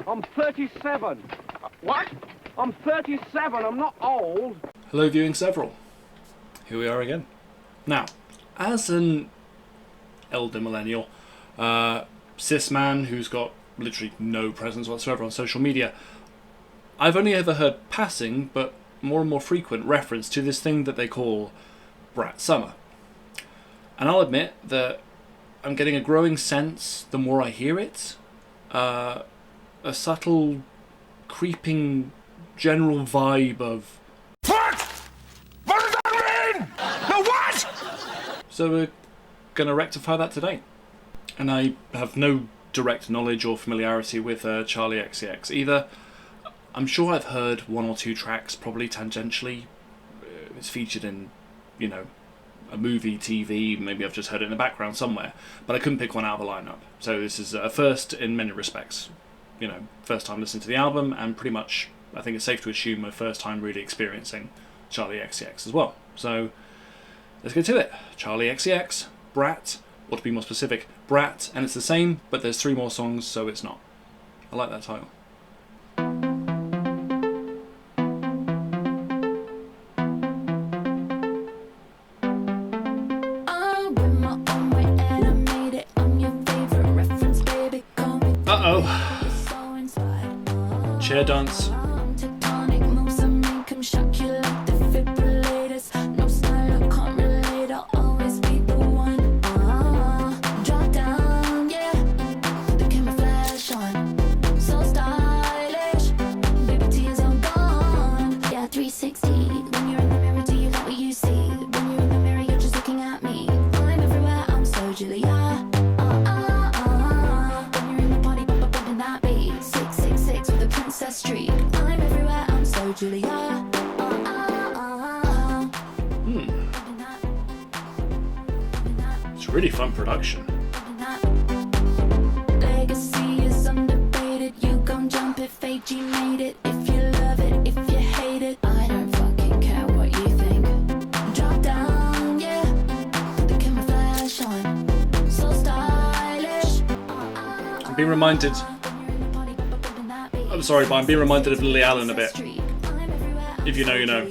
I'm 37. What? I'm 37, I'm not old. Hello, viewing several. Here we are again. Now, as an elder millennial, cis man who's got literally no presence whatsoever on social media, I've only ever heard passing, but more and more frequent reference to this thing that they call Brat Summer. And I'll admit that I'm getting a growing sense, the more I hear it, a subtle, creeping, general vibe of... What? What does that mean? No, what? So we're going to rectify that today. And I have no direct knowledge or familiarity with Charli XCX either. I'm sure I've heard one or two tracks, probably tangentially. It's featured in, you know, a movie, TV, maybe I've just heard it in the background somewhere, but I couldn't pick one out of the lineup. So this is a first in many respects. You know, first time listening to the album, and pretty much, I think it's safe to assume, my first time really experiencing Charli XCX as well. So let's get to it. Charli XCX, Brat, or to be more specific, Brat, and it's the same, but there's 3 more songs, so it's not. I like that title. Chair dance. It's really fun production. Legacy is undefeated. You gon' jump if AG made it. If you love it, if you hate it, I don't fucking care what you think. Drop down, yeah. The camera flash on. So stylish. I'm being reminded. I'm sorry, but I'm being reminded of Lily Allen a bit. If you know, you know.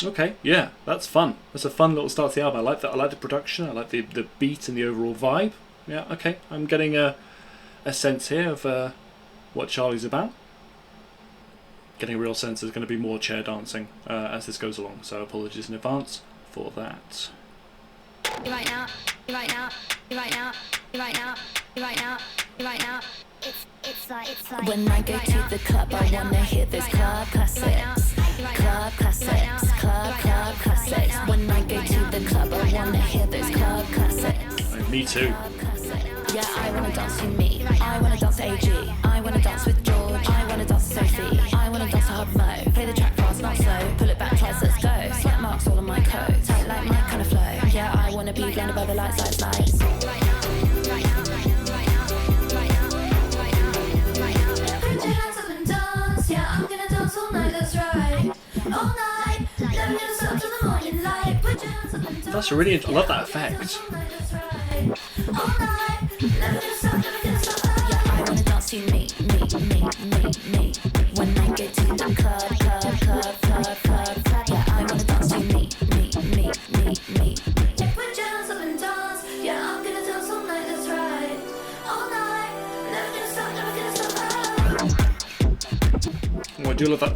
Okay, yeah, that's fun. That's a fun little start to the album. I like that. I like the production. I like the beat and the overall vibe. Yeah, okay. I'm getting a sense here of what Charli's about. Getting a real sense there's going to be more chair dancing as this goes along. So apologies in advance for that. Right now, right now, right now, right now, right now, right now. It's like when I go to the club, I wanna hear those club classics. Club classics, club classics. When I go to the club, I wanna hear those club classics. Me too. Yeah, I wanna dance with me. I wanna dance to AG. I wanna dance with George. I wanna dance to Sophie. I wanna dance to Hard Mo. Play the track fast, not slow. Pull it back twice, let's go. Slap marks all on my coat. Tight like my kind of flow. Yeah, I wanna be blinded by the lights, lights, lights. That's really. I love that effect. Yeah, I wanna dance to me. When I get to the club. Yeah, I wanna dance to me. Put your hands up and dance. Yeah, I'm gonna dance all night. That's right. All night. Never gonna stop. Oh, I do love that.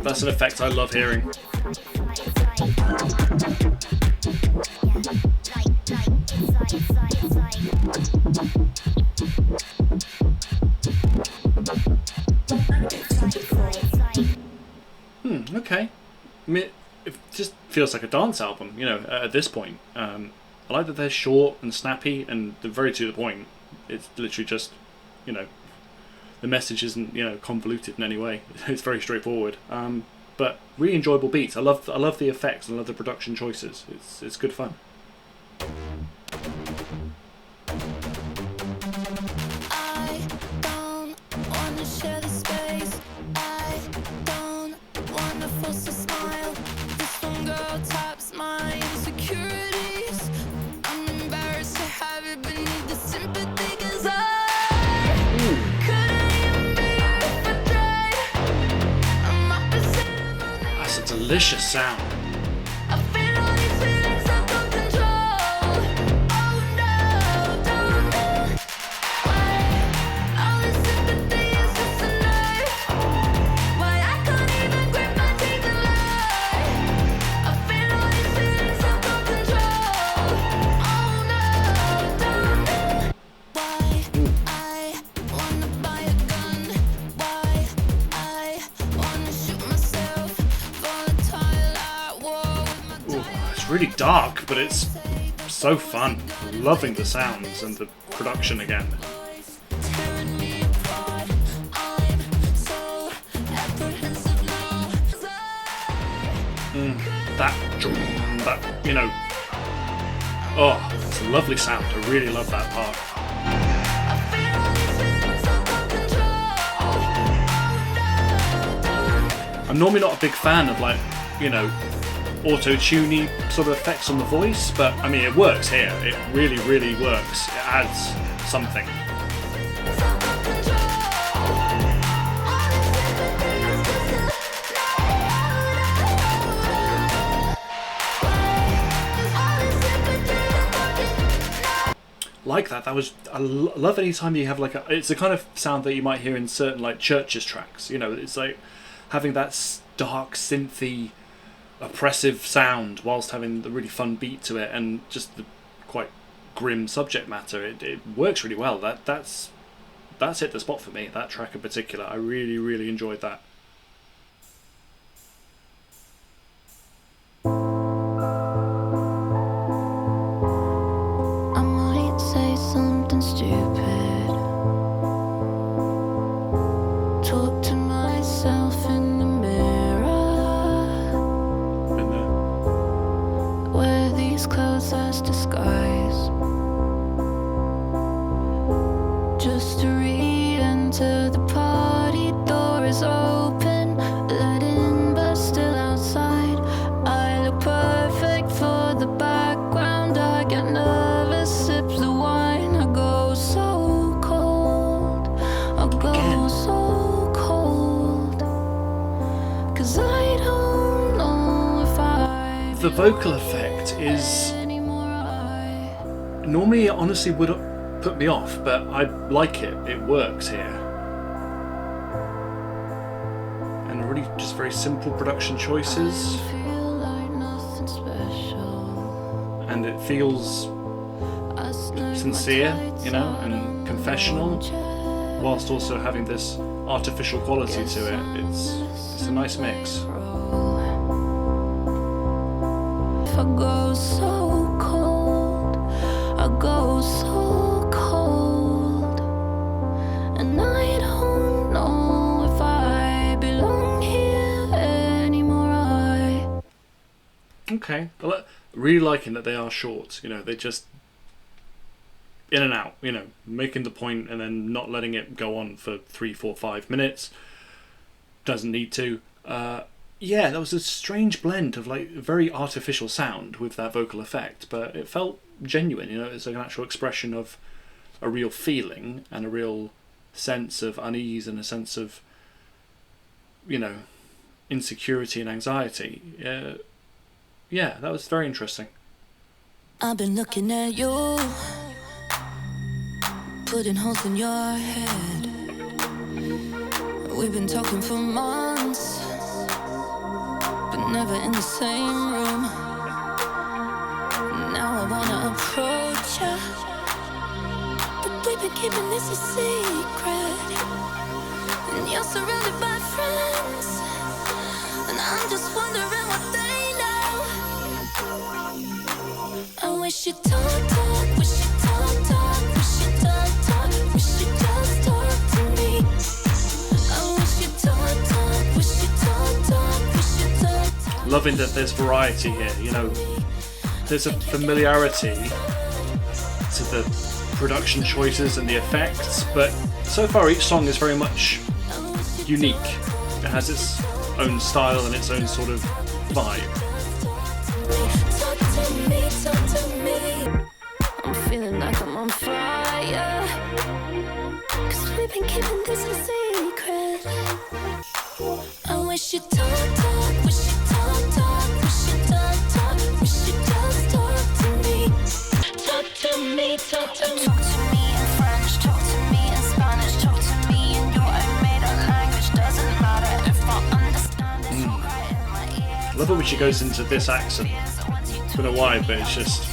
That's an effect I love hearing. Okay. I mean, it just feels like a dance album, you know, at this point. I like that they're short and snappy and they're very to the point. It's literally just, you know, the message isn't, you know, convoluted in any way. It's very straightforward. But really enjoyable beats. I love the effects. I love the production choices. It's good fun. I don't wanna share the space. I don't wanna force a smile. This one girl taps my insecurities. I'm embarrassed to have it beneath the sympathy. delicious sound. I feel all these feelings out of control. Oh no, don't know why all this sympathy is just a knife. Why I can't even grip my teeth and lie. I feel all these feelings out of control. Oh no, don't know why I wanna buy a gun. Why I wanna shoot myself. Volatile at war with my Ooh, it's really dark, but it's so fun. Loving the sounds and the production again. tearing me apart. I'm so apprehensive now. That, you know, oh, it's a lovely sound. I really love that part. I feel all these feelings out of control. I'm normally not a big fan of, like, you know, auto-tuney sort of effects on the voice, but I mean, it works here. It really, really works. It adds something. Like that. That was. I love any time you have like a. It's the kind of sound that you might hear in certain like Church's tracks. You know, it's like having that dark synthy, oppressive sound whilst having the really fun beat to it and just the quite grim subject matter. It works really well. That's hit the spot for me. That track in particular, I really, really enjoyed that. I might say something stupid. Talk to myself in the mirror. And Wear these clothes as disguise. Just to re-enter the party. Door is open, let in but still outside. I look perfect for the background. I get nervous, sip the wine. I go so cold. I go so cold. 'Cause I don't know if I the vocal effect is anymore. normally it honestly would put me off, but I like it. It works here. And really just very simple production choices, Feel like nothing special. and it feels I snag my sincere, tights you know, out and on my confessional, chest. whilst also having this artificial quality to it. It's a nice mix. If I go so cold, I go so cold, and I don't know if I belong here anymore. Okay, well, really liking that they are short. You know, they just in and out. You know, making the point and then not letting it go on for 3, 4, 5 minutes. Doesn't need to. Yeah, that was a strange blend of like very artificial sound with that vocal effect, but it felt genuine. You know, it's like an actual expression of a real feeling and a real sense of unease and a sense of, you know, insecurity and anxiety. Yeah, that was very interesting. I've been looking at you, putting holes in your head. We've been talking for months, but never in the same room. Now I wanna approach ya, but we've been keeping this a secret. And you're surrounded by friends, and I'm just wondering what they know. I wish you'd talk, wish you'd talk, wish you'd talk, wish you'd just talk to me. I wish you'd talk, wish you'd talk, wish you'd talk. Loving that there's variety here. You know, there's a familiarity to the production choices and the effects, but so far each song is very much unique. It has its own style and its own sort of vibe. Talk to me. I'm feeling like I'm on fire, 'cause we've been keeping this a secret. I wish you'd talk, wish you'd talk. love it when she goes into this accent. I don't know why, but it's just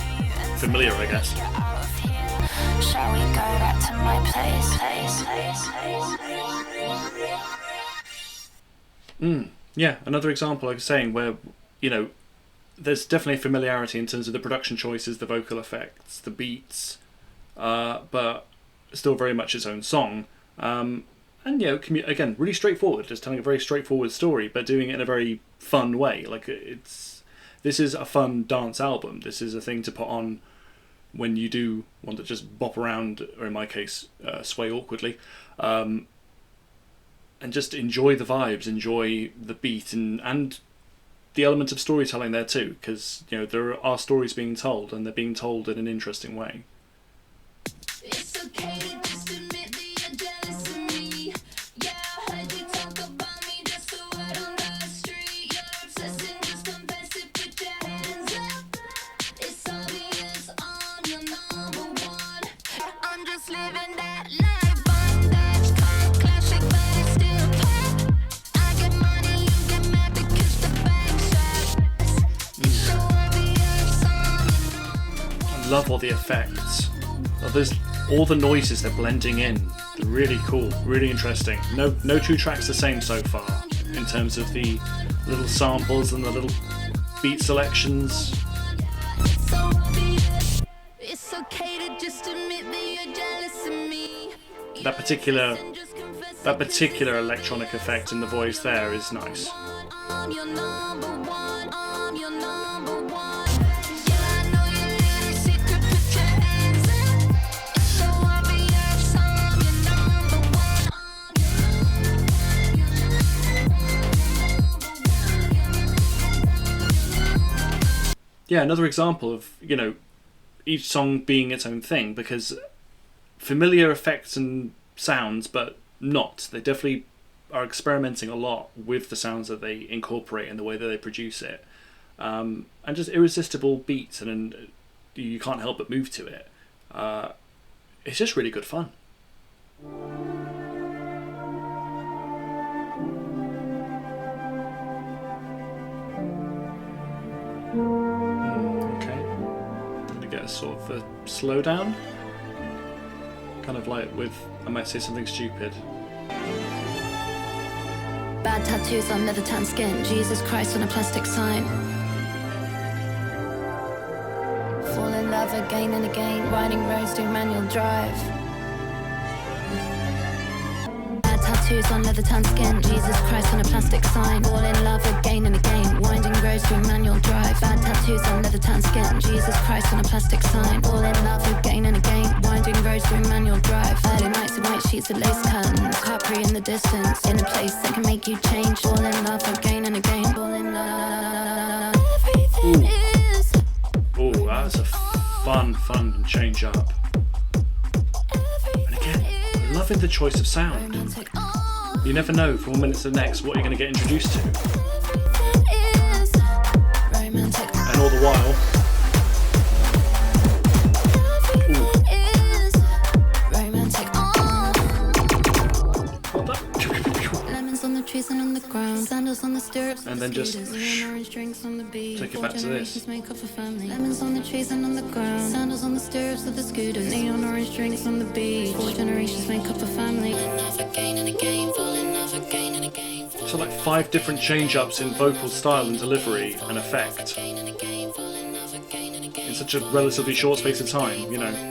familiar, I guess. Shall we go back to my place? Yeah, another example, like I was saying, where, you know, there's definitely a familiarity in terms of the production choices, the vocal effects, the beats, but still very much its own song. And, you know, again, really straightforward, just telling a very straightforward story, but doing it in a very fun way. Like, this is a fun dance album. This is a thing to put on when you do want to just bop around, or in my case, sway awkwardly, and just enjoy the vibes, enjoy the beat, and the element of storytelling there too, because, you know, there are stories being told, and they're being told in an interesting way. It's okay to just admit that you're jealous of me. Yeah, I heard you talk about me, just a word on the street. You're obsessing, just confess it, put your hands up. It's obvious I'm your number one. I'm just living that life, bondage, car, classic, but it's still pop. I get money, you get mad because the bank's up. It's so obvious I'm your number one. I love all the effects. There's all the noises they're blending in. They're really cool, really interesting. No two tracks the same so far in terms of the little samples and the little beat selections. So obvious. It's okay to just admit that you're jealous of me. That particular electronic effect in the voice there is nice. I'm your number one. I'm your number one. Yeah, I know your little secret. Put your hands up. It's so obvious. I'm your number one. Yeah, another example of, you know, each song being its own thing, because familiar effects and sounds, but not. They definitely are experimenting a lot with the sounds that they incorporate and the way that they produce it. And just irresistible beats, and you can't help but move to it. It's just really good fun. Okay. I'm going to get a sort of a slowdown. Kind of like with, I might say something stupid. Bad tattoos on leather tan skin. Jesus Christ on a plastic sign. Fall in love again and again. Riding roads doing manual drive. Bad tattoos on leather tan skin. Jesus Christ on a plastic sign. Fall in love again and again. Winding roads doing manual drive. Bad tattoos on leather tan skin. Jesus Christ on a plastic sign. Fall in love again and again. Winding roads doing manual drive. Early nights and white sheets of lace curtains. Capri in the distance. In a place that can make you change. Fall in love again and again. Fall in love. Everything is. Oh, that's a fun change up. And again, loving the choice of sound. Romantic. You never know from 1 minute to the next what you're going to get introduced to. Everything is romantic. And all the while, Everything is romantic. Lemons on the trees and on the ground. Sandals on the stirrups. And then just orange drinks on the beach. take it back to this. Make up a family. Lemons on the trees and on the ground. Sandals on the stirrups of the scooters. Neon orange drinks on the beach. 4 generations make up a family. Again and again, fall in love again and again. So like 5 different change ups in vocal style and delivery and effect in such a relatively short space of time, you know.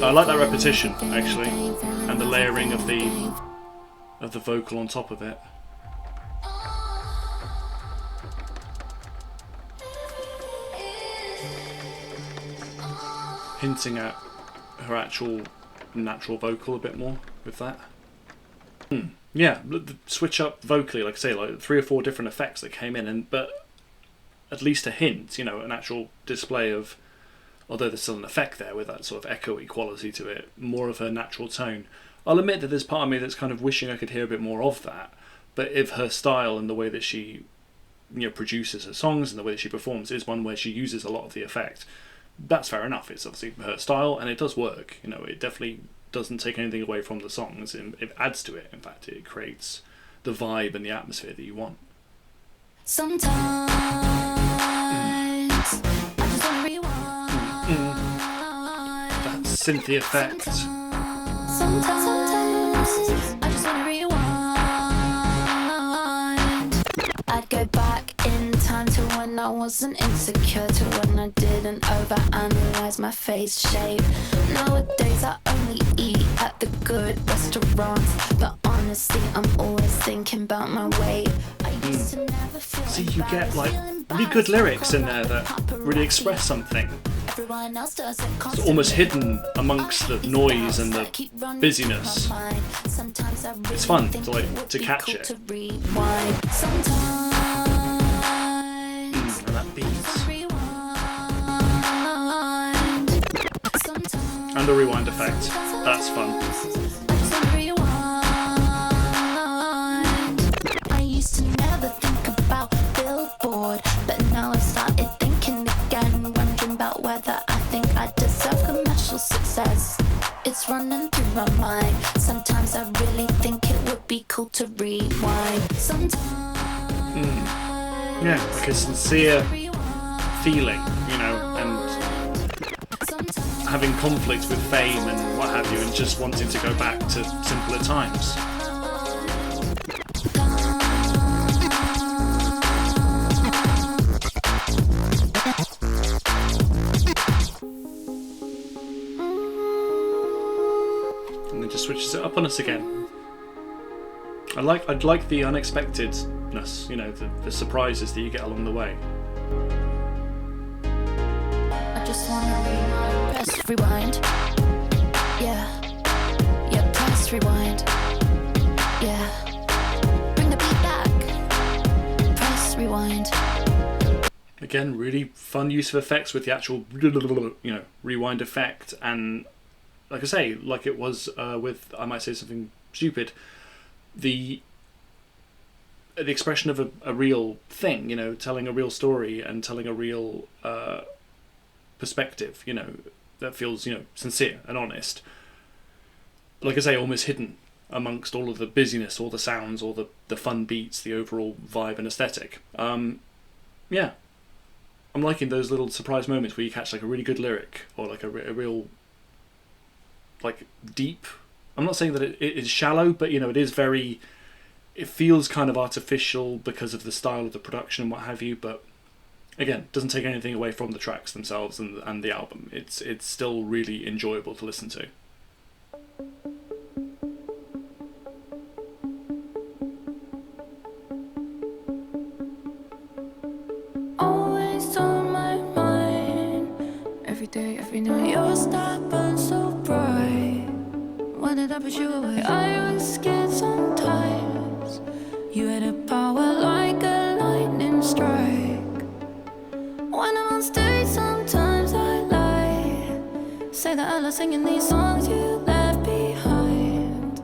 I like that repetition actually, and the layering of the vocal on top of it. Hinting at her actual natural vocal a bit more with that. Yeah, the switch up vocally, like I say, like 3 or 4 different effects that came in, but at least a hint, you know, an actual display of, although there's still an effect there with that sort of echoey quality to it, more of her natural tone. I'll admit that there's part of me that's kind of wishing I could hear a bit more of that, but if her style and the way that she, you know, produces her songs and the way that she performs is one where she uses a lot of the effect, that's fair enough. It's obviously her style, and it does work. You know, it definitely doesn't take anything away from the songs. It adds to it. In fact, it creates the vibe and the atmosphere that you want. Sometimes I just wanna rewind. That synthy effect. Sometimes I just wanna rewind. I'd go back in time to when I wasn't insecure, to when I didn't overanalyze my face shape. Nowadays I only eat at the good restaurants, but honestly I'm always thinking about my weight. I used to never feel See, you get like really good lyrics in there that really express something. everyone else does it. It's almost hidden amongst the noise and the busyness. It's fun to catch it. And that beat. And the rewind effect. That's fun. I used to never think about Billboard, but now I've started thinking again, wondering about whether I think I deserve commercial success. It's running through my mind. Sometimes I really think it would be cool to rewind. Sometimes. Yeah, like a sincere feeling, you know, and having conflict with fame and what have you, and just wanting to go back to simpler times. And then just switches it up on us again. I'd like the unexpectedness, you know, the surprises that you get along the way. I just wanna press rewind. Yeah, press rewind. Yeah, bring the beat back. Press rewind. Again, really fun use of effects with the actual, you know, rewind effect, and like I say, like it was with, I might say something stupid, the expression of a real thing, you know, telling a real story and telling a real perspective, you know, that feels, you know, sincere and honest. Like I say, almost hidden amongst all of the busyness, all the sounds, all the fun beats, the overall vibe and aesthetic. Yeah, I'm liking those little surprise moments where you catch like a really good lyric or like a real like deep. I'm not saying that it is shallow, but you know, it feels kind of artificial because of the style of the production and what have you, but again, doesn't take anything away from the tracks themselves and the album. It's still really enjoyable to listen to. Always on my mind. Every day, every night, your star burns so bright. Why did I push you away? I was scared sometimes. You had a power like a lightning strike. When I'm on stage, sometimes I lie. Say that I love singing these songs you left behind.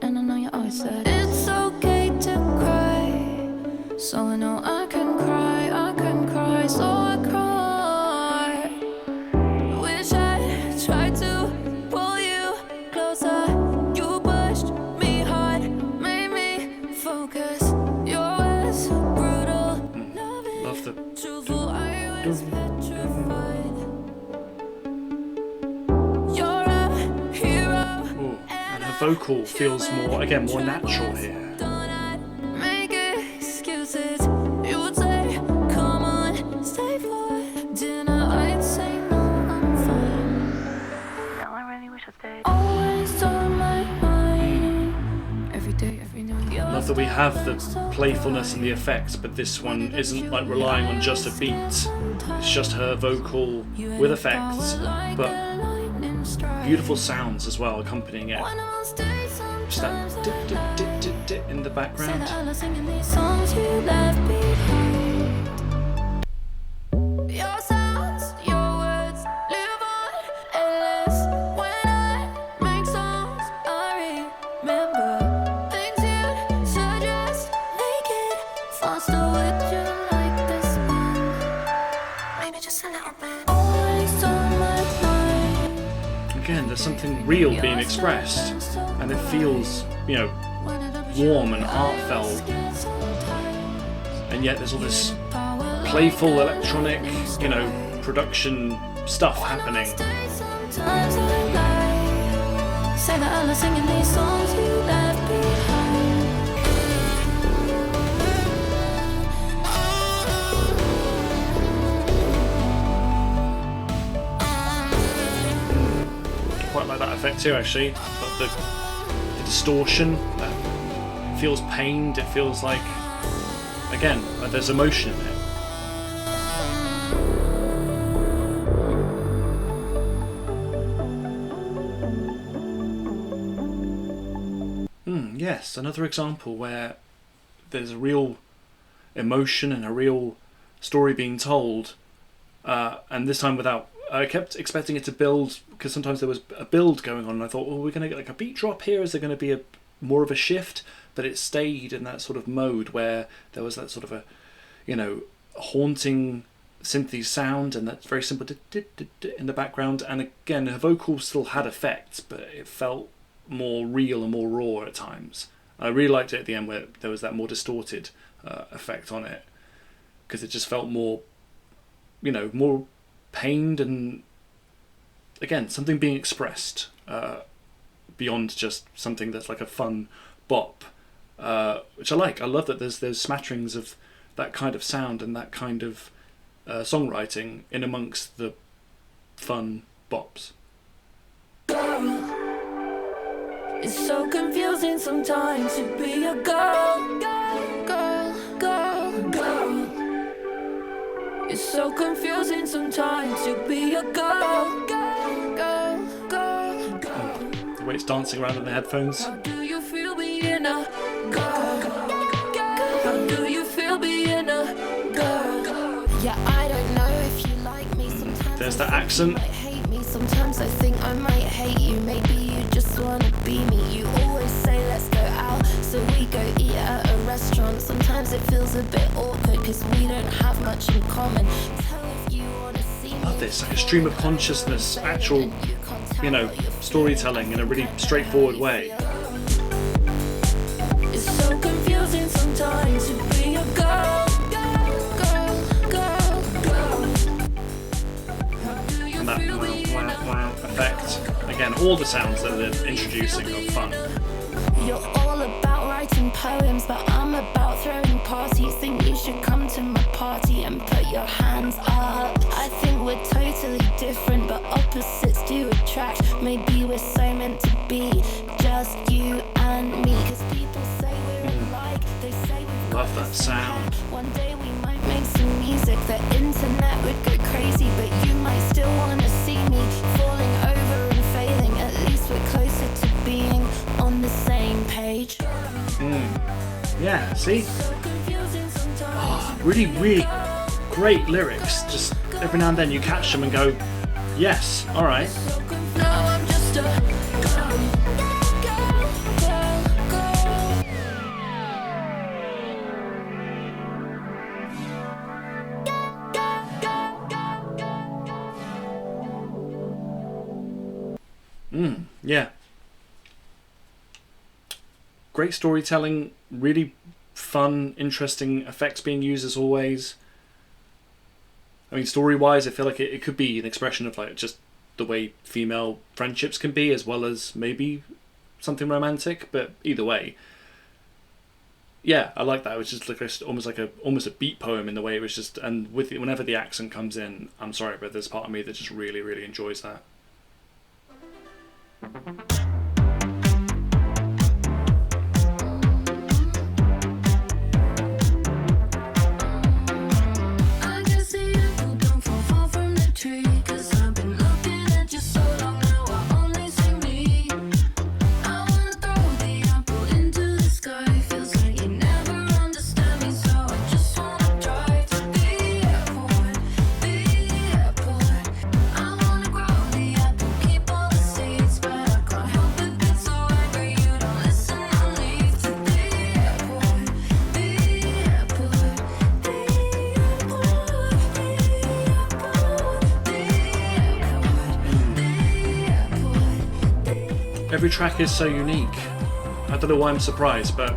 And I know you always said it's okay to cry. So I know I can cry, so I cry. Wish I tried to pull you closer. You pushed me hard, made me focus. Your words brutal. Love the Truthful, I was petrified. You're a hero. ooh, and her vocal feels more natural here. Don't I make excuses? You would say, come on, stay for dinner. I'd say, no, I'm fine. No, I really wish I stayed. Always on my mind. Every day, every night. Love that we have the playfulness and the effects, but this one isn't like relying on just a beat. It's just her vocal with effects, but beautiful sounds as well accompanying it. Just that dip, dip, dip, dip, dip in the background. Your sounds, your words live on endless. When I make songs, I remember things you'd suggest. Make it faster. Would you like this one? Maybe just a little bit. Always on again, there's something real being expressed, and it feels, you know, warm and heartfelt. And yet there's all this playful electronic, you know, production stuff happening. Say that I love singing these songs you left behind. Quite like that effect too, actually. But the distortion, that feels pained. It feels like, again, like there's emotion in it. Yes, another example where there's a real emotion and a real story being told, and this time without. I kept expecting it to build, because sometimes there was a build going on, and I thought, well, we're going to get like a beat drop here. Is there going to be more of a shift? But it stayed in that sort of mode where there was that sort of a, you know, haunting synthy sound, and that very simple in the background. And again, her vocals still had effects, but it felt more real and more raw at times. I really liked it at the end where there was that more distorted effect on it, because it just felt more, you know, more pained, and again, something being expressed beyond just something that's like a fun bop, which I like. I love that there's smatterings of that kind of sound and that kind of songwriting in amongst the fun bops. It's so confusing sometimes to be a girl. It's so confusing sometimes to be a girl. The way it's dancing around in the headphones. How do you feel being a girl? How do you feel being a girl? Yeah, I don't know if you like me sometimes. There's that accent. Hate me sometimes. I think I might hate you. Maybe you just wanna be me. You always say let's go out, so we go eat at a restaurant. Sometimes it feels a bit awkward because we don't have much in common. Tell if you wanna see me. Love this, like a stream of consciousness, actual, you know, storytelling in a really straightforward way. It's so confusing sometimes to be a girl. And that wow effect. Again, all the sounds that they're introducing are fun. You're all about writing poems, but I'm about throwing parties. Think you should come to my party and put your hands up. I think we're totally different, but opposites do attract. Maybe we're so meant to be, just you and me. Cause people say we're alike, they say we've Love that sound. one day we might make some music, the internet would go crazy, but you might still wanna see me falling over and failing. At least we're closer to being on the same page. Yeah, see? Oh, really, really great lyrics. Just every now and then you catch them and go, yes, alright. Now I'm just a girl. Yeah. Great storytelling, really fun, interesting effects being used as always. I mean, story-wise, I feel like it could be an expression of like just the way female friendships can be, as well as maybe something romantic. But either way, yeah, I like that. It was just like almost a beat poem in the way it was just. And with whenever the accent comes in, I'm sorry, but there's part of me that just really, really enjoys that. I can see you don't fall far from the tree. Cause I've been looking at you so long now, I only see me. I wanna throw the apple into the sky. Feels like you never understand me, so I just wanna drive to the airport. I wanna grow the apple, keep all the seeds, but I can't help every track is so unique. I don't know why I'm surprised, but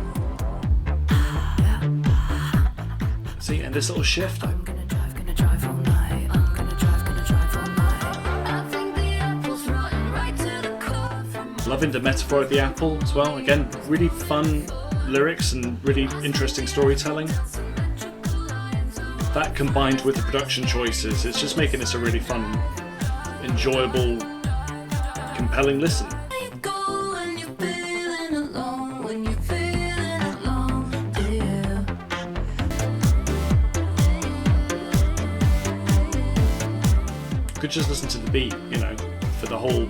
see, and this little shift. Loving the metaphor of the apple as well. Again, really fun lyrics and really interesting storytelling. That combined with the production choices, it's just making this a really fun, enjoyable, compelling listen. Could just listen to the beat, you know, for the whole,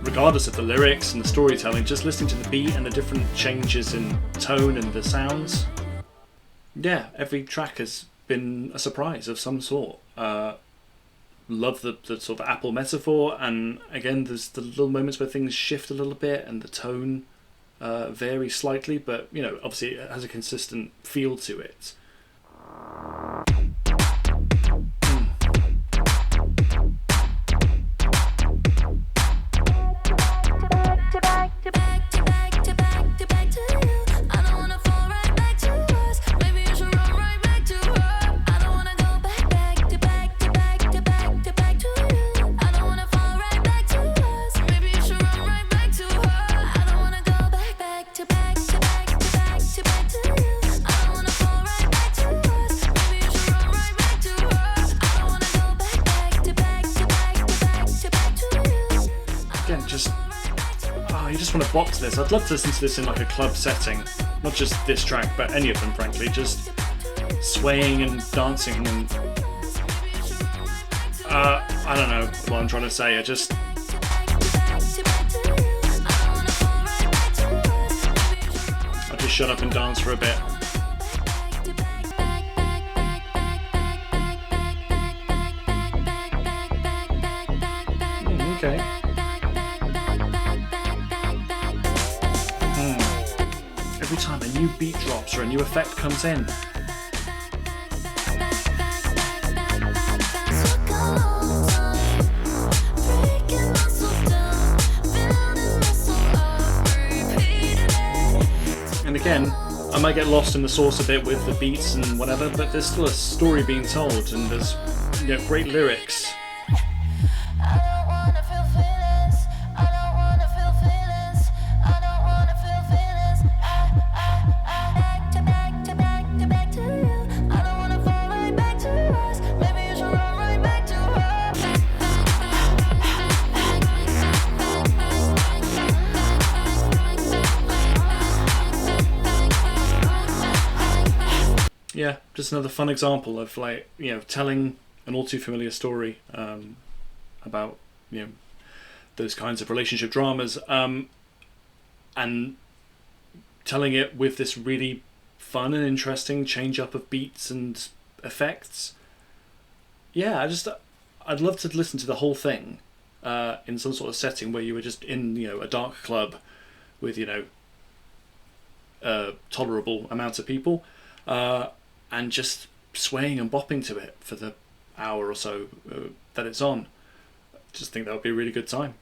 regardless of the lyrics and the storytelling, just listening to the beat and the different changes in tone and the sounds. Yeah, every track has been a surprise of some sort. Love the sort of apple metaphor, and again there's the little moments where things shift a little bit and the tone varies slightly, but you know, obviously it has a consistent feel to it. You just want to bop to this. I'd love to listen to this in like a club setting, not just this track, but any of them, frankly. Just swaying and dancing and I don't know what I'm trying to say. I just shut up and dance for a bit. Okay. Every time a new beat drops or a new effect comes in. And again, I might get lost in the sauce a bit with the beats and whatever, but there's still a story being told, and there's, you know, great lyrics. Yeah, just another fun example of, like, you know, telling an all too familiar story about, you know, those kinds of relationship dramas, and telling it with this really fun and interesting change up of beats and effects. Yeah, I'd love to listen to the whole thing in some sort of setting where you were just in, you know, a dark club with, you know, a tolerable amount of people. And just swaying and bopping to it for the hour or so that it's on. Just think that would be a really good time.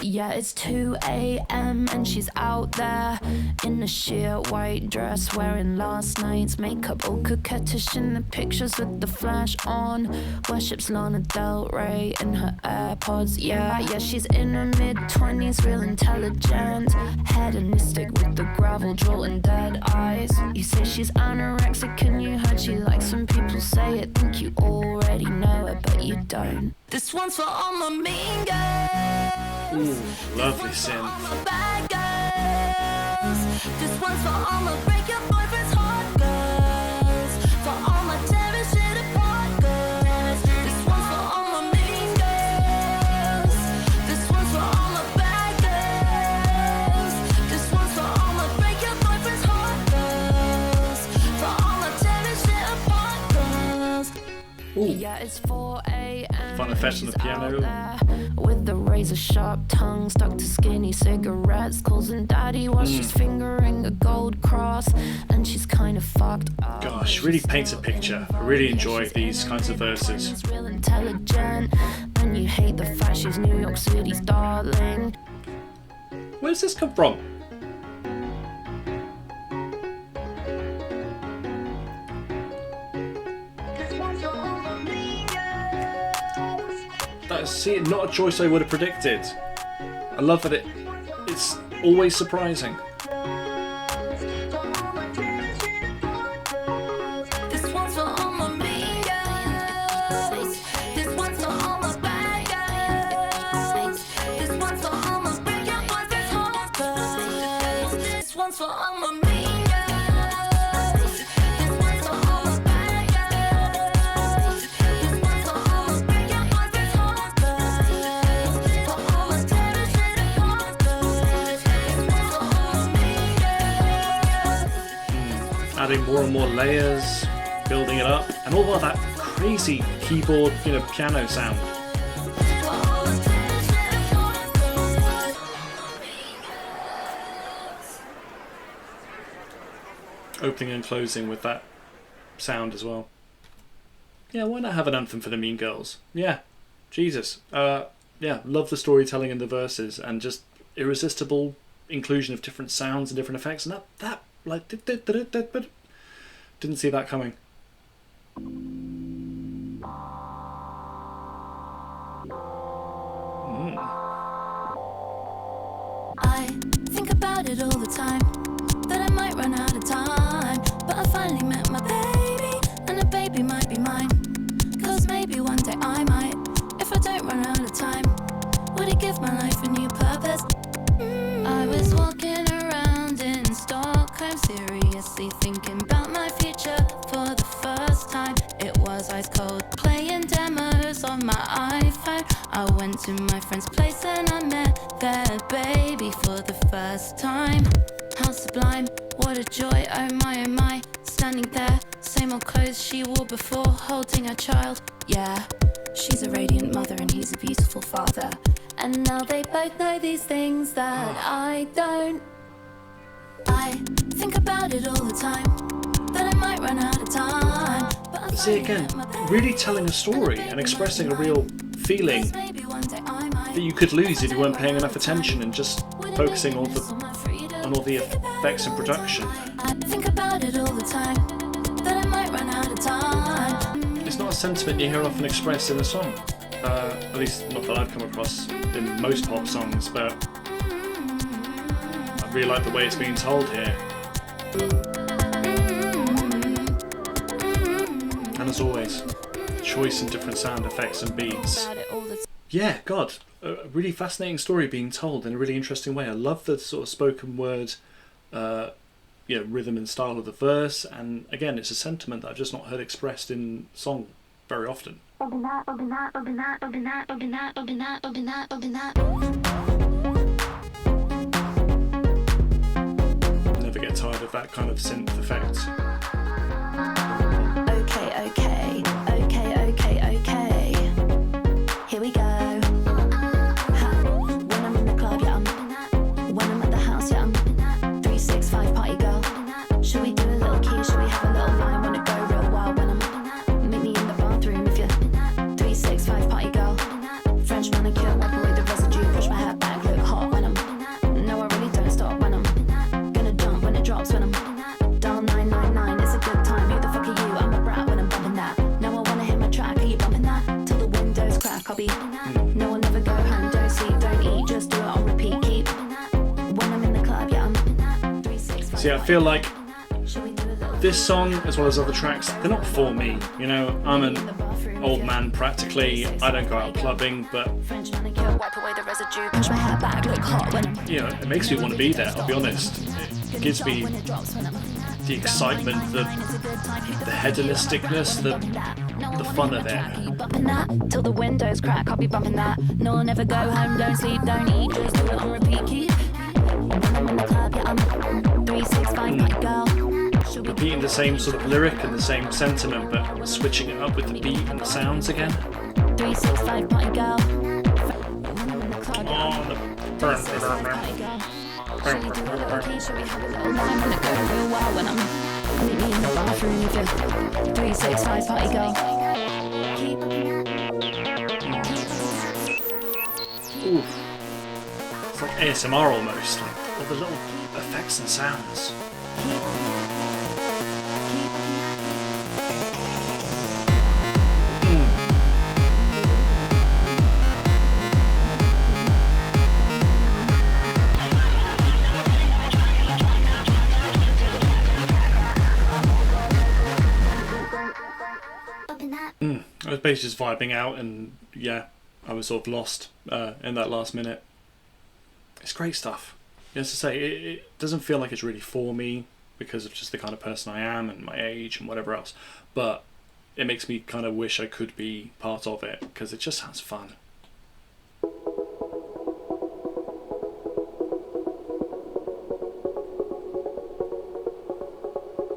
Yeah, it's 2 a.m. and she's out there in a sheer white dress, wearing last night's makeup, all coquettish in the pictures with the flash on. Worships Lana Del Rey in her AirPods. Yeah, she's in her mid-20s, real intelligent, hedonistic with the gravel drawl and dead eyes. You say she's anorexic and you heard she likes some people say it. Think you already know it, but you don't. This one's for all my mean girls. Ooh, lovely synth. This one's for all my break your boyfriend's heart girls. For all my tearing shit apart girls. This one's for all my mean girls. This one's for all my bad girls. This one's for all my break your boyfriend's heart girls. For all my tearing shit apart girls. Ooh. Yeah, it's 4 a.m. Fun effects on the piano. With the razor sharp tongue stuck to skinny cigarettes, calls him daddy while she's fingering a gold cross, and she's kind of fucked up. Gosh, really paints a picture. I really enjoy these kinds of verses. Real intelligent, and you hate the fact she's New York City's darling. Where's this come from? That's not a choice I would have predicted. I love that it's always surprising. This one's for all my mean girls. This one's for all my bad girls. This one's for all my breaking boys and heartbreaks. This one's for all my mean girls. This one's for all my bad girls. This one's for all my breaking boys and heartbreaks. For all my tennis and heartbreaks. This one's for all my mean girls. Adding more and more layers, building it up, and all of that crazy keyboard, piano sound. Opening and closing with that sound as well. Yeah, why not have an anthem for the Mean Girls? Yeah, Jesus. Yeah, love the storytelling in the verses and just irresistible inclusion of different sounds and different effects, and that like didn't see that coming. I think about it all the time, that I might run out of time. But I finally met my baby, and the baby might be mine. Cause maybe one day I might, if I don't run out of time, would it give my life a new purpose? I was walking around in Stockholm, seriously thinking about my future for the first time. It was ice cold, playing demos on my iPhone. I went to my friend's place and I met their baby for the first time. How sublime, what a joy, oh my, standing there, same old clothes she wore before, holding her child. Yeah, she's a radiant mother and he's a beautiful father. And now they both know these things that I don't. I think about it all the time, that I might run out of time. But I See, again, really telling a story and expressing a real feeling that you could lose if you weren't paying enough attention and just focusing on all the effects and production. I think about it all the time, that I might run out of time. It's not a sentiment you hear often expressed in a song. At least not that I've come across in most pop songs, but I really like the way it's being told here. And as always, choice in different sound effects and beats. Yeah, God, a really fascinating story being told in a really interesting way. I love the sort of spoken word rhythm and style of the verse, and again, it's a sentiment that I've just not heard expressed in song very often. Never get tired of that kind of synth effect. Okay. Here we go. When I'm in the club, yeah, when I'm at the house, yeah, 365 party girl. Should we do a little key? Should we have a little line? Wanna go real wild when I'm meet me in the bathroom if you're 365 party girl. French manicure, wipe away the residue, push my hair back, look hot when I'm. No, I really don't stop when I'm gonna jump when it drops when I'm down 999. It's a good time. Who the fuck are you? I'm a brat when I'm bumping that. Now I wanna hit my track. Are you bumping that till the windows crack? I'll be. No, I'll never go home. Don't sleep, don't eat, just do it on repeat. Keep when I'm in the club, yeah, I'm 365. See, I feel like this song, as well as other tracks, they're not for me. I'm an old man practically. I don't go out clubbing, but it makes me want to be there, I'll be honest. It gives me the excitement, the hedonisticness, the fun of it. Till the windows crack, I'll be bumping that. No, I'll never go home, don't sleep, don't eat, just do it on repeat. Keep when I'm in the club, yeah, I'm 365 my girl. Repeating the same sort of lyric and the same sentiment, but switching it up with the beat and the sounds again. 365 party girl. Should we have a little line when it go real wild when I'm meet me in the bathroom if you're 365 party girl. Oof. It's like ASMR almost, like all the little effects and sounds. I was basically just vibing out, and yeah, I was sort of lost in that last minute. It's great stuff. As I say, it doesn't feel like it's really for me because of just the kind of person I am and my age and whatever else, but it makes me kind of wish I could be part of it because it just sounds fun.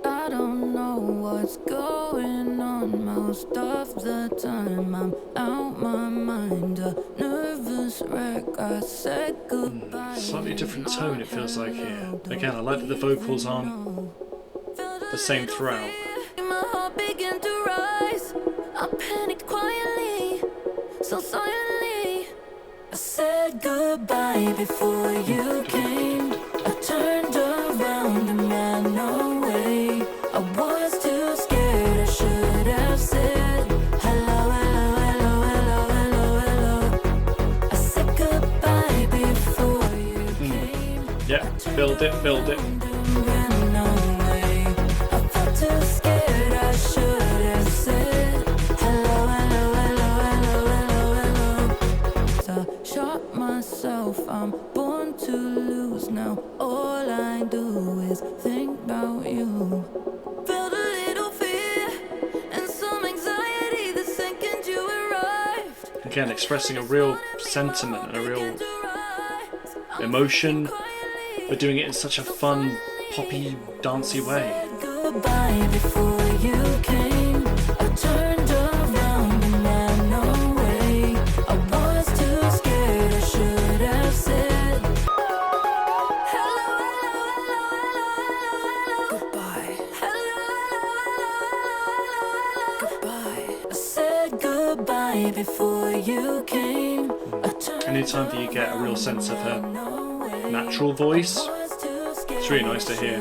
I don't know what's going on most of the time. I'm out my mind, a nervous wreck. I said goodbye. Slightly different tone it feels like here. Again, I like that the vocals aren't the same throughout. My heart began to rise. I panicked quietly, so silently. I said goodbye before you came. I turned around and ran away. I was too scared, I should have said hello, hello, hello, hello, hello, hello. I said goodbye before you came. Yeah, build it, build it. Ran away. I felt too scared, I should have said hello, hello, hello, hello, hello, hello. I shot myself, I'm born to lose now. All I do is think about you. Felt a little fear and some anxiety the second you arrived. Again, expressing a real sentiment and a real emotion, but doing it in such a fun, poppy, dancey way. Goodbye before you came. I turned around and ran away. I was too scared, I should have said hello, hello, hello, hello, hello, goodbye. Hello, goodbye. I said goodbye before you came. Anytime that you get a real sense of her natural voice, it's really nice to hear.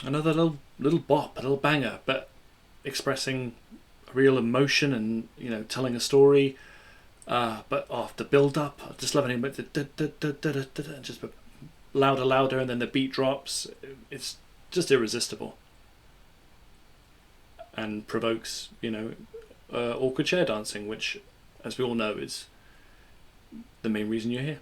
Another little bop, a little banger, but expressing real emotion and, you know, telling a story. But the build up, I just loving it. Just louder, and then the beat drops. It's just irresistible, and provokes, you know, awkward chair dancing, which, as we all know, is the main reason you're here.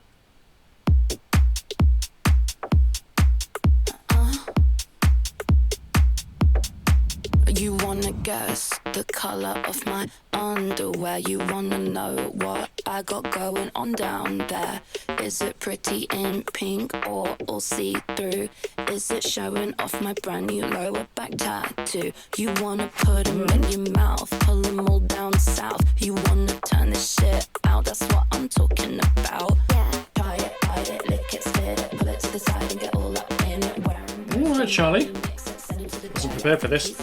You wanna guess the color of my underwear? You wanna know what I got going on down there? Is it pretty in pink or all see-through? Is it showing off my brand new lower back tattoo? You wanna put them in your mouth, pull them all down south. You wanna turn this shit out, that's what I'm talking about. Yeah. Try it, bite it, lick it, spit it, pull it to the side and get all up in it. Alright, Charlie. Wasn't prepared for this.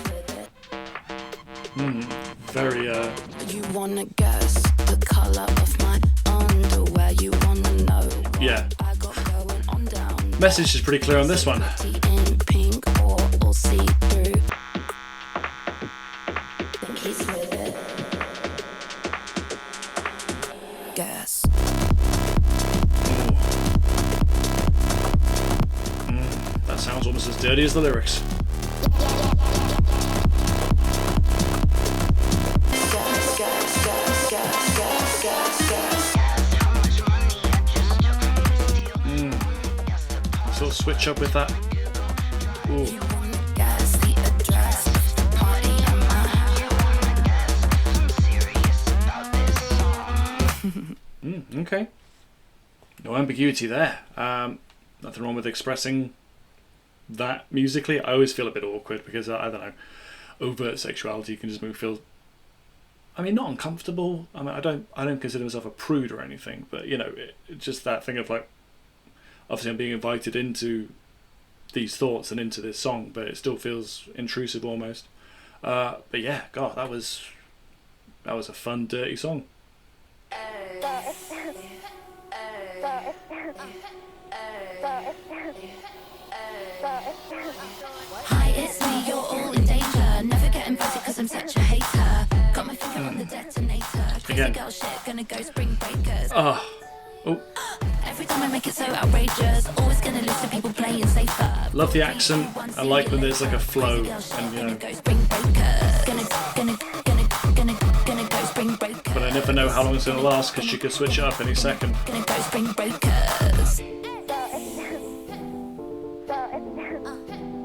Very You wanna guess the color of my underwear? You wanna know yeah. I got going on down. Message is pretty clear on this one. In pink or all see-through. Think he's with it. Guess. That sounds almost as dirty as the lyrics. Sort of switch up with that. Ooh. Guess the address of the party. Okay. No ambiguity there. Nothing wrong with expressing that musically. I always feel a bit awkward because, I don't know, overt sexuality can just make me feel, I mean, not uncomfortable. I mean, I don't consider myself a prude or anything, but, you know, it's just that thing of like, obviously I'm being invited into these thoughts and into this song, but it still feels intrusive almost. But yeah, God, that was a fun, dirty song. Hi, it's me, you're all in danger. Never getting busy cause I'm such a hater. Got my finger on the detonator. Crazy Again. girl shit, gonna go spring breakers. Oh. Every time I make it so outrageous, always gonna lose to people playing safer. Love the accent. I like when there's like a flow and, you know, Go spring breakers. Gonna go spring breakers. but I never know how long it's going to last because she could switch it up any second. Gonna go spring breakers.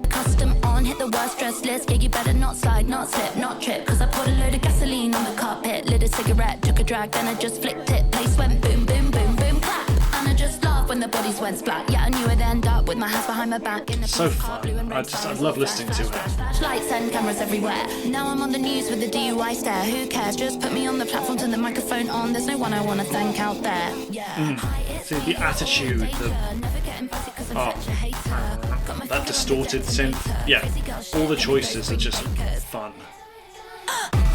Custom on, hit the worst dress list. Yeah, you better not slide, not slip, not trip. Cause I poured a load of gasoline on the carpet. Lit a cigarette, took a drag, then I just flicked it. Place went boom, boom, boom, boom, clap. And I just laughed when the bodies went splat. Yeah, I knew I'd end up with my hands behind my back. In So fun. I love listening to it. Flashlights and cameras everywhere. Now I'm on the news with the DUI stare. Who cares? Just put me on the platform, turn the microphone on. There's no one I want to thank out there. See, the attitude, that distorted synth. Yeah, all the choices are just fun.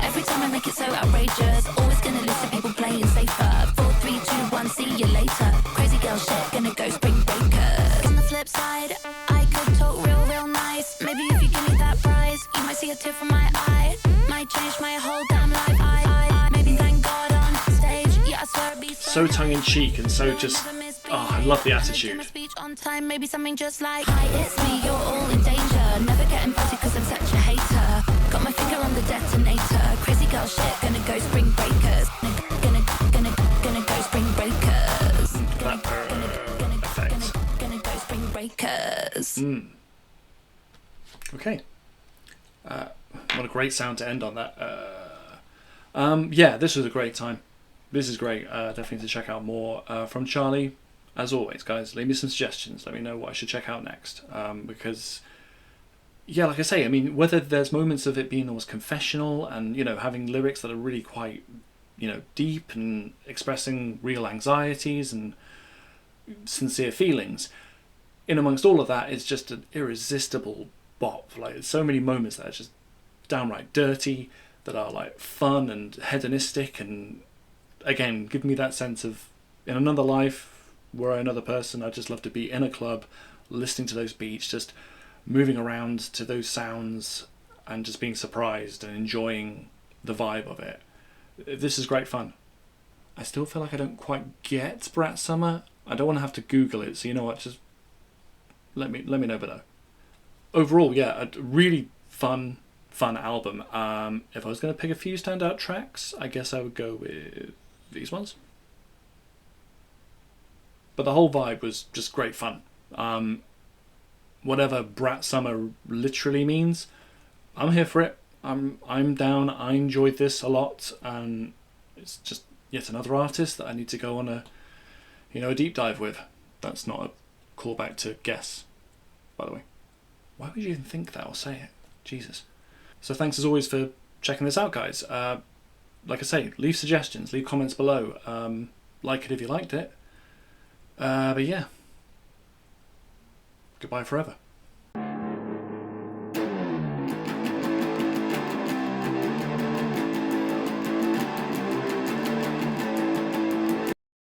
Every time I make it so outrageous, always gonna listen to people playing safer. 4, 3, 2, 1, see you later. Crazy girl shit, gonna go spring breakers. On the flip side, I could talk real nice. Maybe if you give me that prize, you might see a tear from my eye. Might change my whole damn life. I maybe thank God on stage. Yeah, I swear I'd be So tongue-in-cheek and so just, I love the attitude. On time, maybe something just like, hi, it's me, you're all in danger. Never getting busy cause I'm such a hater. Got my finger on the detonator. Crazy girl shit, gonna go spring breakers. Gonna go spring breakers. That effect. Gonna go spring breakers. Okay. What a great sound to end on that. Yeah, this was a great time. This is great. Definitely to check out more from Charli. As always, guys, leave me some suggestions. Let me know what I should check out next. Because, yeah, like I say, I mean, whether there's moments of it being almost confessional and, you know, having lyrics that are really quite, you know, deep and expressing real anxieties and sincere feelings, in amongst all of that, it's just an irresistible bop. Like, so many moments that are just downright dirty, that are, like, fun and hedonistic and, again, give me that sense of, in another life, were I another person, I'd just love to be in a club, listening to those beats, just moving around to those sounds and just being surprised and enjoying the vibe of it. This is great fun. I still feel like I don't quite get Brat Summer. I don't want to have to Google it, so you know what, just let me know below. Overall, yeah, a really fun album. If I was going to pick a few standout tracks, I guess I would go with these ones. But the whole vibe was just great fun. Whatever Brat Summer literally means, I'm here for it. I'm down. I enjoyed this a lot, and it's just yet another artist that I need to go on a deep dive with. That's not a callback to Guess, by the way. Why would you even think that or say it? Jesus. So thanks as always for checking this out, guys. Like I say, leave suggestions, leave comments below. Like it if you liked it. But yeah, goodbye forever.